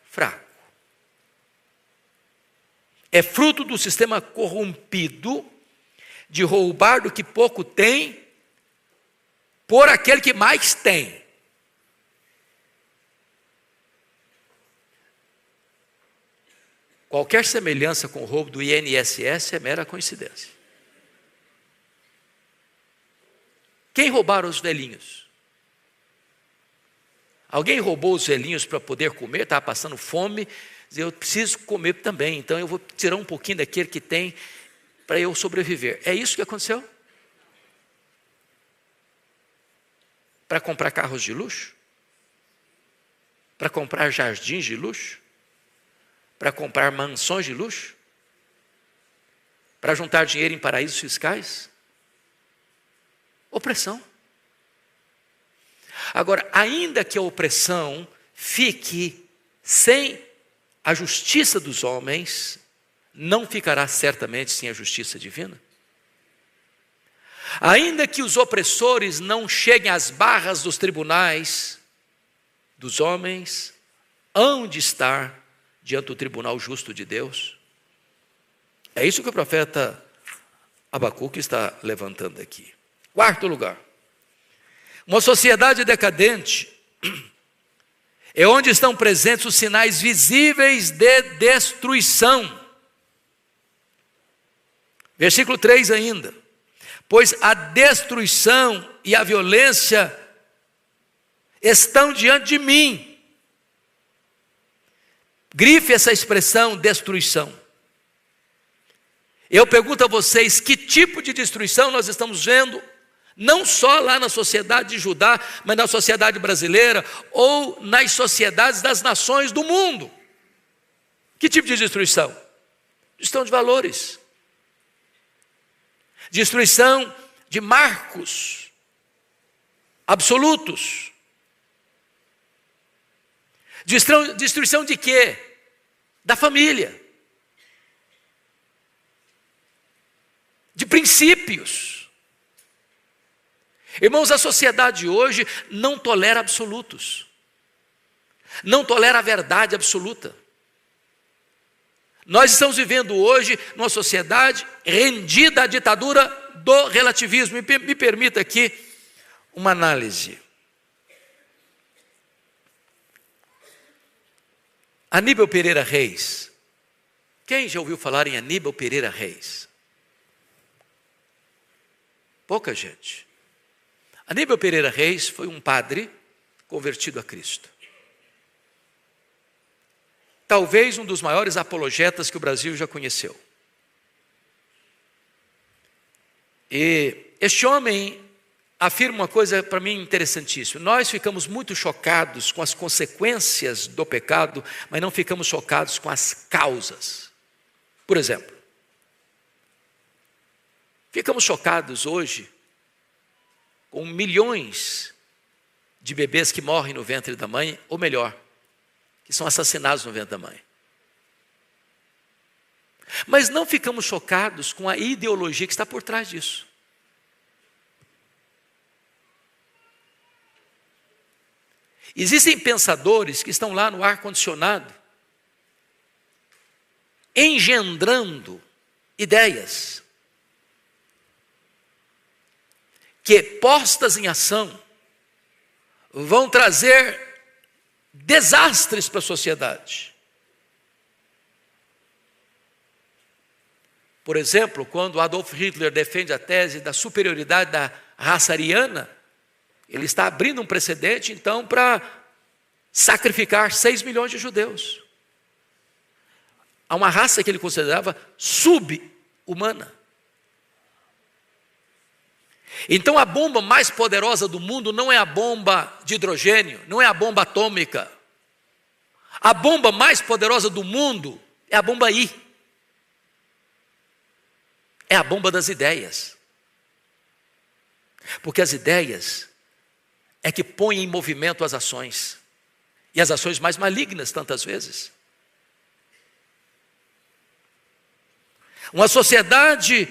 fraco. É fruto do sistema corrompido de roubar do que pouco tem por aquele que mais tem. Qualquer semelhança com o roubo do INSS é mera coincidência. Quem roubaram os velhinhos? Alguém roubou os velhinhos para poder comer, estava passando fome, dizia, eu preciso comer também, então eu vou tirar um pouquinho daquele que tem para eu sobreviver. É isso que aconteceu? Para comprar carros de luxo? Para comprar jardins de luxo? Para comprar mansões de luxo? Para juntar dinheiro em paraísos fiscais? Opressão. Agora, ainda que a opressão fique sem a justiça dos homens, não ficará certamente sem a justiça divina. Ainda que os opressores não cheguem às barras dos tribunais dos homens, hão de estar diante do tribunal justo de Deus. É isso que o profeta Abacuque está levantando aqui. Quarto lugar. Uma sociedade decadente é onde estão presentes os sinais visíveis de destruição. Versículo 3 ainda. Pois a destruição e a violência estão diante de mim. Grife essa expressão, destruição. Eu pergunto a vocês, que tipo de destruição nós estamos vendo? Não só lá na sociedade de Judá, mas na sociedade brasileira ou nas sociedades das nações do mundo. Que tipo de destruição? Destruição de valores. Destruição de marcos absolutos. Destruição de quê? Da família. De princípios. Irmãos, a sociedade hoje não tolera absolutos. Não tolera a verdade absoluta. Nós estamos vivendo hoje numa sociedade rendida à ditadura do relativismo. Me permita aqui uma análise. Aníbal Pereira Reis. Quem já ouviu falar em Aníbal Pereira Reis? Pouca gente. Aníbal Pereira Reis foi um padre convertido a Cristo. Talvez um dos maiores apologetas que o Brasil já conheceu. E este homem afirma uma coisa para mim interessantíssima. Nós ficamos muito chocados com as consequências do pecado, mas não ficamos chocados com as causas. Por exemplo, ficamos chocados hoje com milhões de bebês que morrem no ventre da mãe, ou melhor, que são assassinados no ventre da mãe. Mas não ficamos chocados com a ideologia que está por trás disso. Existem pensadores que estão lá no ar-condicionado, engendrando ideias que, postas em ação, vão trazer desastres para a sociedade. Por exemplo, quando Adolf Hitler defende a tese da superioridade da raça ariana, ele está abrindo um precedente, então, para sacrificar 6 milhões de judeus. A uma raça que ele considerava sub-humana. Então a bomba mais poderosa do mundo não é a bomba de hidrogênio, não é a bomba atômica. A bomba mais poderosa do mundo é a bomba I. É a bomba das ideias. Porque as ideias é que põem em movimento as ações. E as ações mais malignas, tantas vezes. Uma sociedade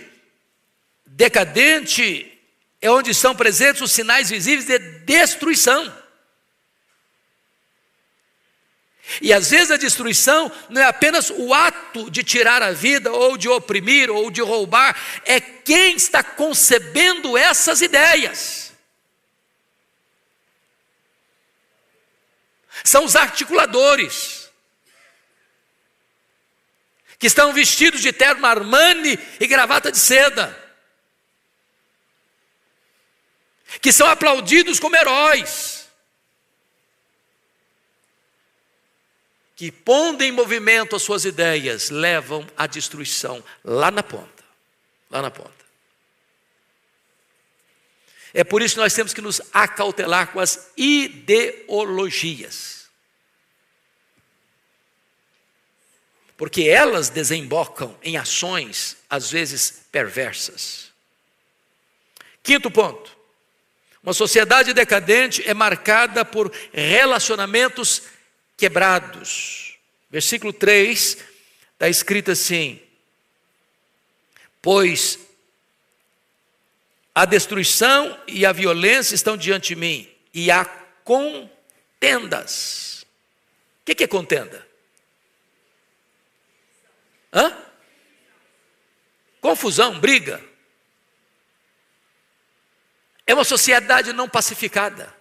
decadente é onde estão presentes os sinais visíveis de destruição. E às vezes a destruição não é apenas o ato de tirar a vida, ou de oprimir, ou de roubar, é quem está concebendo essas ideias. São os articuladores, que estão vestidos de terno Armani e gravata de seda. que são aplaudidos como heróis, que pondo em movimento as suas ideias, levam à destruição lá na ponta, lá na ponta. É por isso que nós temos que nos acautelar com as ideologias. Porque elas desembocam em ações, às vezes, perversas. Quinto ponto. Uma sociedade decadente é marcada por relacionamentos quebrados. Versículo 3, está escrito assim: pois a destruição e a violência estão diante de mim, e há contendas. O que é contenda? Confusão, briga. É uma sociedade não pacificada.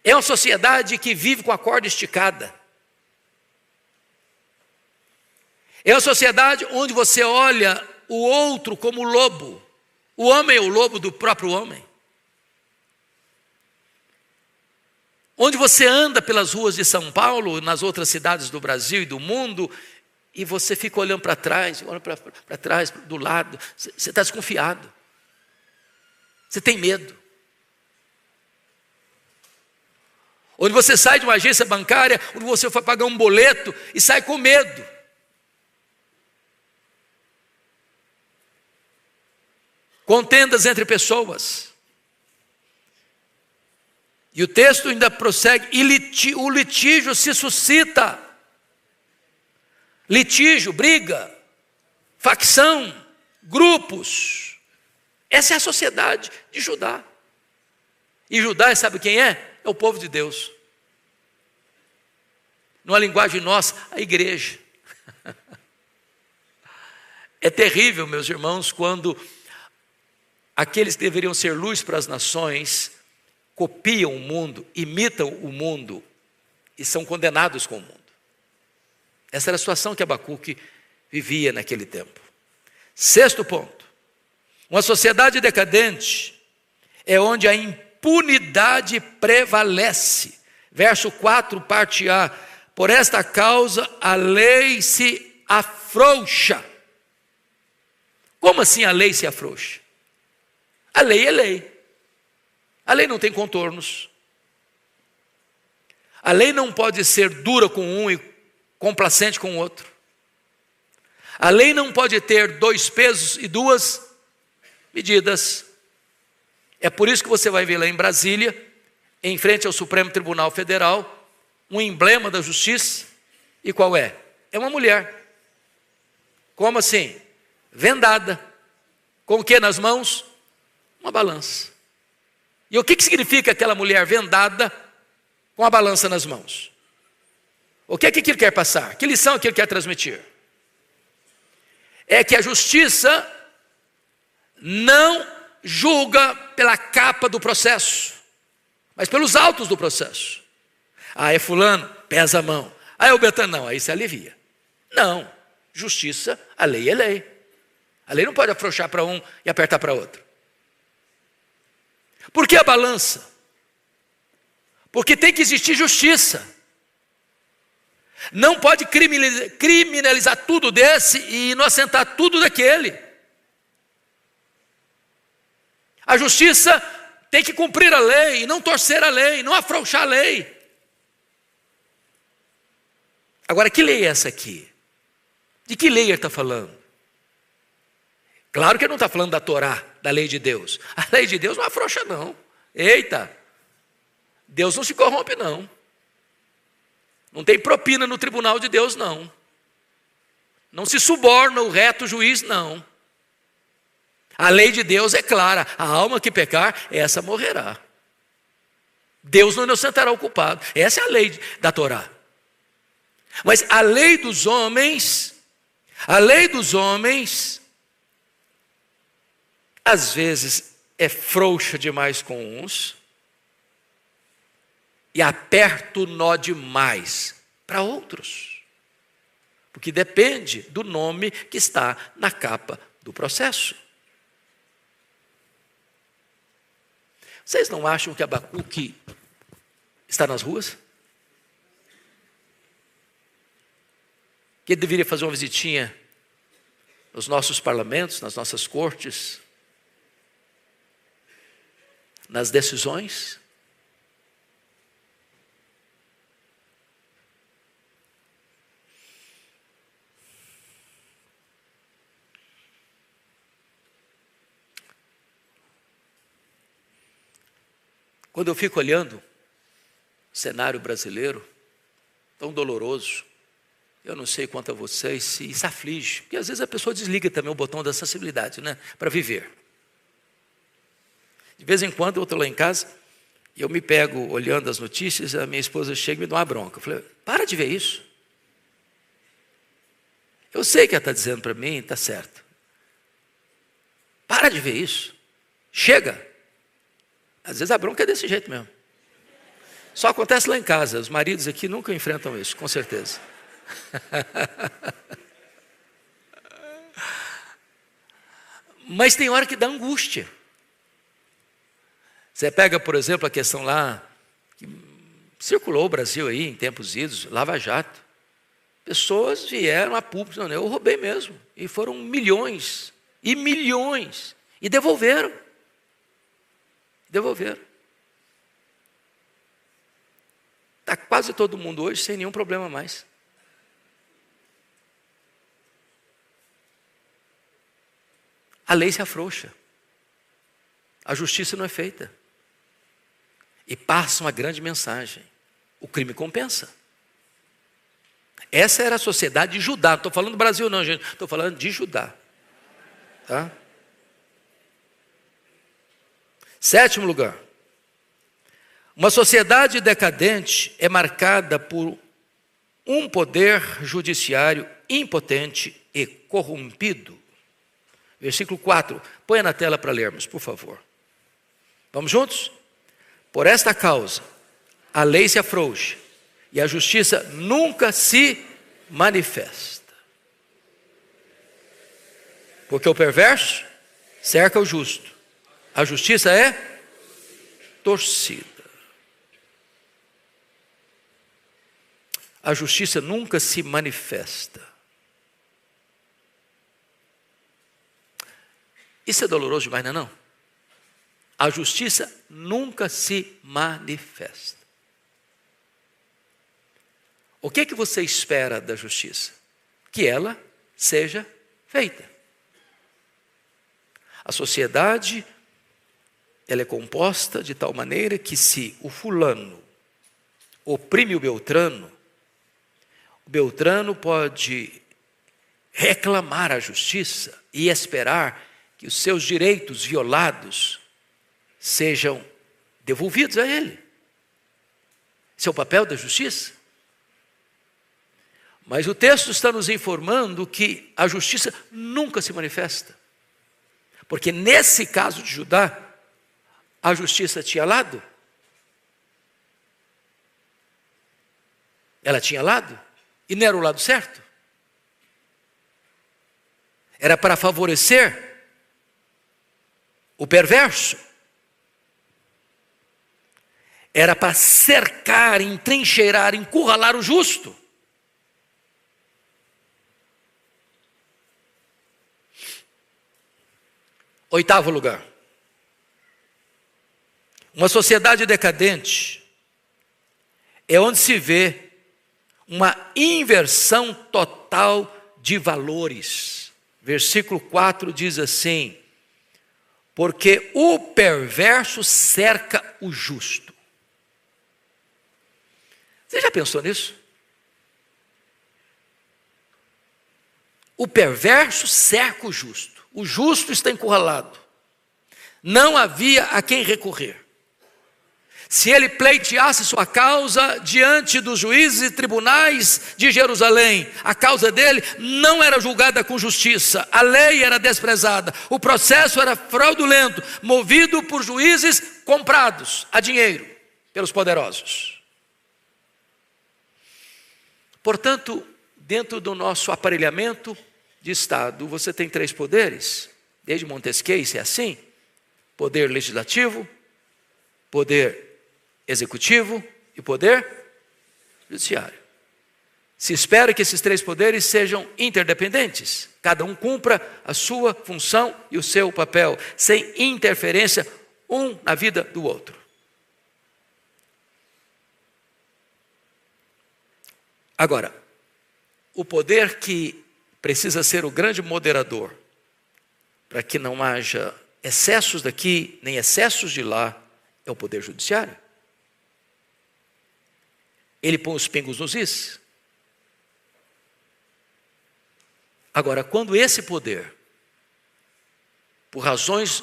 É uma sociedade que vive com a corda esticada. É uma sociedade onde você olha o outro como lobo. O homem é o lobo do próprio homem. Onde você anda pelas ruas de São Paulo, nas outras cidades do Brasil e do mundo, e você fica olhando para trás, olha para trás, do lado, você está desconfiado. Você tem medo. Onde você sai de uma agência bancária, onde você foi pagar um boleto e sai com medo. Contendas entre pessoas. E o texto ainda prossegue, e o litígio se suscita. Litígio, briga, facção, grupos. Essa é a sociedade de Judá. E Judá, sabe quem é? É o povo de Deus. Numa linguagem nossa, a igreja. É terrível, meus irmãos, quando aqueles que deveriam ser luz para as nações copiam o mundo, imitam o mundo e são condenados com o mundo. Essa era a situação que Abacuque vivia naquele tempo. Sexto ponto. Uma sociedade decadente é onde a impunidade prevalece. Verso 4, parte A. Por esta causa a lei se afrouxa. Como assim a lei se afrouxa? A lei é lei. A lei não tem contornos. A lei não pode ser dura com um e complacente com o outro. A lei não pode ter dois pesos e duas medidas. É por isso que você vai ver lá em Brasília, em frente ao Supremo Tribunal Federal, um emblema da justiça. E qual é? É uma mulher. Como assim? Vendada. Com o que nas mãos? Uma balança. E o que significa aquela mulher vendada com a balança nas mãos? O que é que ele quer passar? Que lição que ele quer transmitir? É que a justiça não julga pela capa do processo, mas pelos autos do processo. Ah, é fulano, pesa a mão. Ah, é o Betano, não, aí se alivia. Não, justiça, a lei é lei. A lei não pode afrouxar para um e apertar para outro. Por que a balança? Porque tem que existir justiça. Não pode criminalizar tudo desse e inocentar tudo daquele. A justiça tem que cumprir a lei, não torcer a lei, não afrouxar a lei. Agora, que lei é essa aqui? De que lei ele está falando? Claro que ele não está falando da Torá, da lei de Deus. A lei de Deus não afrouxa não. Eita, Deus não se corrompe não. Não tem propina no tribunal de Deus não. Não se suborna o reto juiz não. A lei de Deus é clara, a alma que pecar, essa morrerá. Deus não inocentará o culpado. Essa é a lei da Torá. Mas a lei dos homens, às vezes é frouxa demais com uns e aperta o nó demais para outros. Porque depende do nome que está na capa do processo. Vocês não acham que Abacuque está nas ruas? Que ele deveria fazer uma visitinha nos nossos parlamentos, nas nossas cortes, nas decisões? Quando eu fico olhando o cenário brasileiro, tão doloroso, eu não sei quanto a vocês, se isso aflige, porque às vezes a pessoa desliga também o botão da sensibilidade, né, para viver. De vez em quando eu estou lá em casa, e eu me pego olhando as notícias, a minha esposa chega e me dá uma bronca. Eu falei, para de ver isso. Eu sei que ela está dizendo para mim, está certo. Para de ver isso. Chega. Às vezes a bronca é desse jeito mesmo. Só acontece lá em casa, os maridos aqui nunca enfrentam isso, com certeza. Mas tem hora que dá angústia. Você pega, por exemplo, a questão lá, que circulou o Brasil aí em tempos idos, Lava Jato. Pessoas vieram a público, não, eu roubei mesmo. E foram milhões, e milhões, e devolveram. Está quase todo mundo hoje sem nenhum problema mais. A lei se afrouxa. A justiça não é feita. E passa uma grande mensagem. O crime compensa. Essa era a sociedade de Judá. Não estou falando do Brasil não, gente. Estou falando de Judá. Tá? 7º lugar. Uma sociedade decadente é marcada por um poder judiciário impotente e corrompido. Versículo 4. Põe na tela para lermos, por favor. Vamos juntos? Por esta causa, a lei se afrouxa e a justiça nunca se manifesta. Porque o perverso cerca o justo. A justiça é torcida. A justiça nunca se manifesta. Isso é doloroso demais, não é não? A justiça nunca se manifesta. O que é que você espera da justiça? Que ela seja feita. A sociedade, ela é composta de tal maneira que se o fulano oprime o Beltrano pode reclamar a justiça e esperar que os seus direitos violados sejam devolvidos a ele. Esse é o papel da justiça. Mas o texto está nos informando que a justiça nunca se manifesta. Porque nesse caso de Judá, a justiça tinha lado. Ela tinha lado e não era o lado certo. Era para favorecer o perverso. Era para cercar, entrincheirar, encurralar o justo. Oitavo lugar. Uma sociedade decadente é onde se vê uma inversão total de valores. Versículo 4 diz assim: porque o perverso cerca o justo. Você já pensou nisso? O perverso cerca o justo está encurralado. Não havia a quem recorrer. Se ele pleiteasse sua causa diante dos juízes e tribunais de Jerusalém, a causa dele não era julgada com justiça, a lei era desprezada, o processo era fraudulento, movido por juízes comprados a dinheiro pelos poderosos. Portanto, dentro do nosso aparelhamento de Estado, você tem 3 poderes, desde Montesquieu, isso é assim: poder legislativo, poder executivo e poder judiciário. Se espera que esses três poderes sejam interdependentes, cada um cumpra a sua função e o seu papel, sem interferência um na vida do outro. Agora, o poder que precisa ser o grande moderador, para que não haja excessos daqui, nem excessos de lá, é o poder judiciário. Ele põe os pingos nos is. Agora, quando esse poder, por razões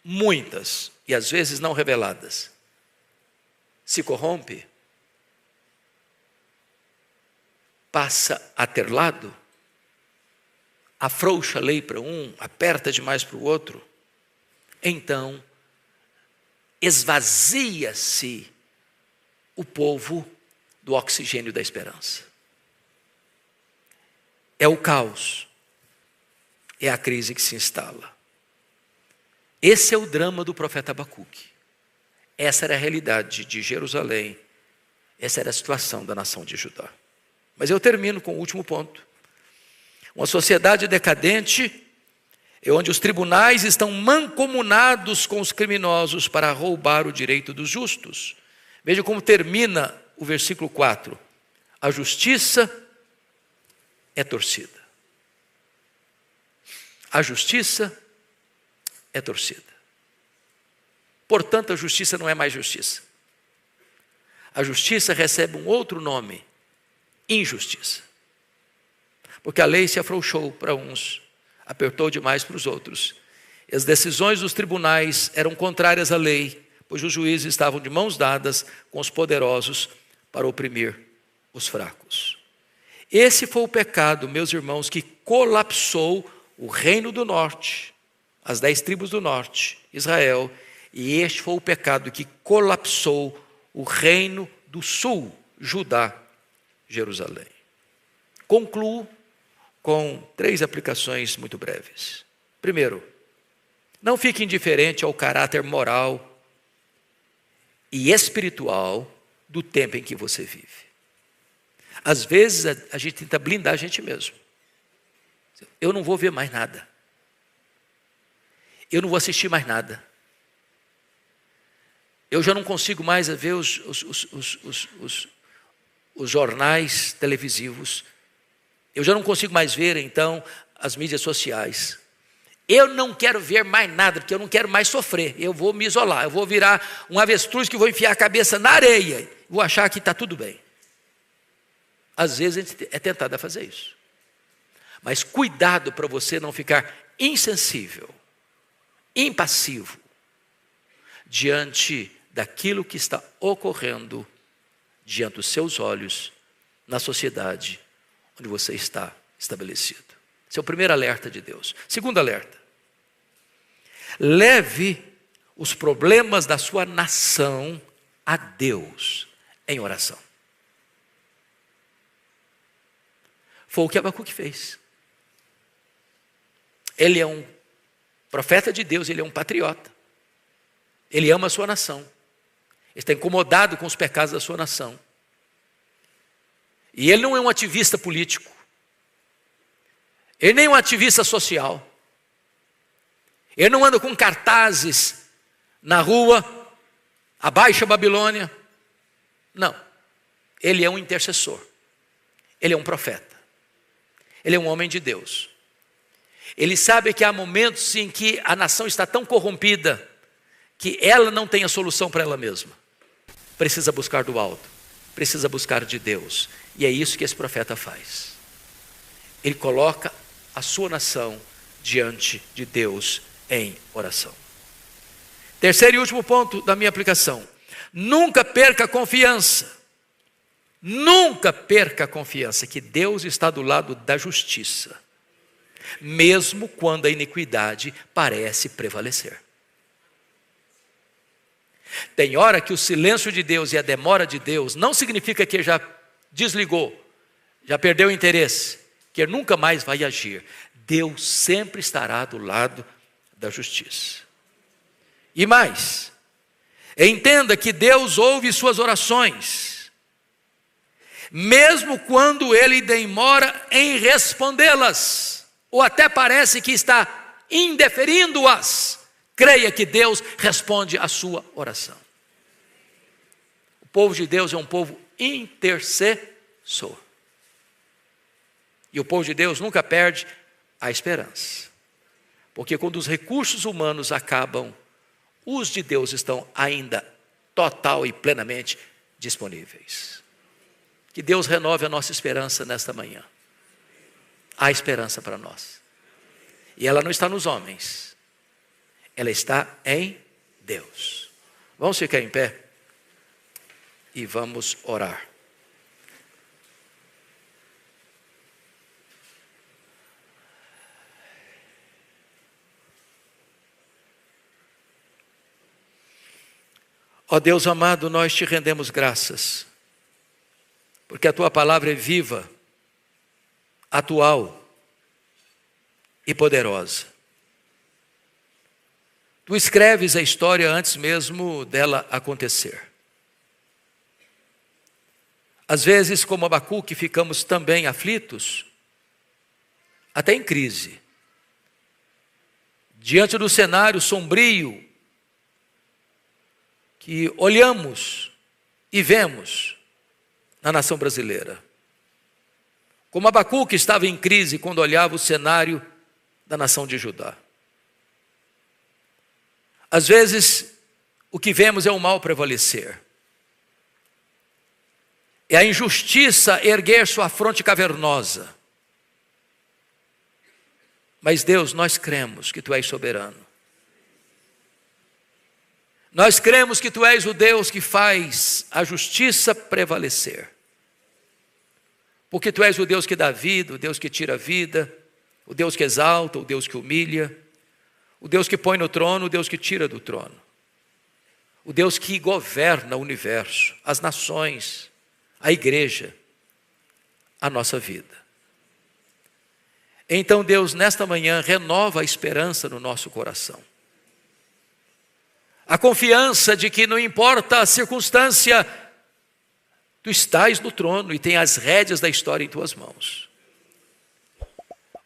muitas e às vezes não reveladas, se corrompe, passa a ter lado, afrouxa a lei para um, aperta demais para o outro, então esvazia-se o povo do oxigênio da esperança. É o caos, é a crise que se instala. Esse é o drama do profeta Abacuque. Essa era a realidade de Jerusalém, essa era a situação da nação de Judá. Mas eu termino com o último ponto. Uma sociedade decadente é onde os tribunais estão mancomunados com os criminosos para roubar o direito dos justos. Veja como termina o versículo 4. A justiça é torcida. A justiça é torcida. Portanto, a justiça não é mais justiça. A justiça recebe um outro nome: injustiça. Porque a lei se afrouxou para uns, apertou demais para os outros. E as decisões dos tribunais eram contrárias à lei, pois os juízes estavam de mãos dadas com os poderosos para oprimir os fracos. Esse foi o pecado, meus irmãos, que colapsou o reino do norte, as 10 tribos do norte, Israel, e este foi o pecado que colapsou o reino do sul, Judá, Jerusalém. Concluo com 3 aplicações muito breves. Primeiro, não fique indiferente ao caráter moral e espiritual do tempo em que você vive. Às vezes a gente tenta blindar a gente mesmo. Eu não vou ver mais nada. Eu não vou assistir mais nada. Eu já não consigo mais ver os jornais televisivos. Eu já não consigo mais ver, então, as mídias sociais. Eu não quero ver mais nada, porque eu não quero mais sofrer. Eu vou me isolar, eu vou virar um avestruz que vou enfiar a cabeça na areia. Vou achar que está tudo bem. Às vezes a gente é tentado a fazer isso. Mas cuidado para você não ficar insensível, impassivo, diante daquilo que está ocorrendo diante dos seus olhos na sociedade onde você está estabelecido. Esse é o primeiro alerta de Deus. Segundo alerta: leve os problemas da sua nação a Deus em oração. Foi o que Abacuque fez. Ele é um profeta de Deus, ele é um patriota. Ele ama a sua nação. Ele está incomodado com os pecados da sua nação. E ele não é um ativista político. Ele nem é um ativista social. Ele não anda com cartazes na rua, abaixa a Babilônia. Não. Ele é um intercessor. Ele é um profeta. Ele é um homem de Deus. Ele sabe que há momentos em que a nação está tão corrompida que ela não tem a solução para ela mesma. Precisa buscar do alto. Precisa buscar de Deus. E é isso que esse profeta faz. Ele coloca a sua nação diante de Deus em oração. Terceiro e último ponto da minha aplicação: nunca perca a confiança. Nunca perca a confiança que Deus está do lado da justiça, mesmo quando a iniquidade parece prevalecer. Tem hora que o silêncio de Deus e a demora de Deus não significa que ele já desligou, já perdeu o interesse, que ele nunca mais vai agir. Deus sempre estará do lado da justiça. E mais, Entenda que Deus ouve suas orações, mesmo quando Ele demora em respondê-las, ou até parece que está indeferindo-as. Creia que Deus responde a sua oração. O povo de Deus é um povo intercessor. E o povo de Deus nunca perde a esperança. Porque quando os recursos humanos acabam, os de Deus estão ainda total e plenamente disponíveis. Que Deus renove a nossa esperança nesta manhã. Há esperança para nós. E ela não está nos homens. Ela está em Deus. Vamos ficar em pé e vamos orar. Ó Deus amado, nós te rendemos graças, porque a tua palavra é viva, atual e poderosa. Tu escreves a história antes mesmo dela acontecer. Às vezes, como Abacuque, ficamos também aflitos, até em crise, diante do cenário sombrio que olhamos e vemos na nação brasileira. Como Abacuque estava em crise quando olhava o cenário da nação de Judá. Às vezes, o que vemos é o mal prevalecer. É a injustiça erguer sua fronte cavernosa. Mas Deus, nós cremos que Tu és soberano. Nós cremos que Tu és o Deus que faz a justiça prevalecer. Porque Tu és o Deus que dá vida, o Deus que tira a vida, o Deus que exalta, o Deus que humilha, o Deus que põe no trono, o Deus que tira do trono. O Deus que governa o universo, as nações, a igreja, a nossa vida. Então, Deus, nesta manhã, renova a esperança no nosso coração. A confiança de que não importa a circunstância, Tu estás no trono e tem as rédeas da história em Tuas mãos.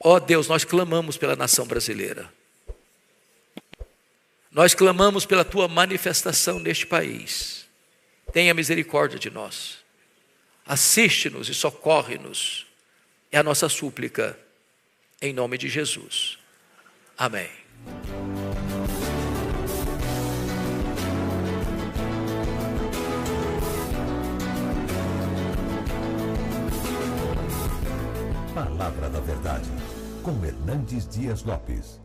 Ó Deus, nós clamamos pela nação brasileira. Nós clamamos pela Tua manifestação neste país. Tenha misericórdia de nós. Assiste-nos e socorre-nos. É a nossa súplica, em nome de Jesus. Amém. Palavra da Verdade, com Hernandes Dias Lopes.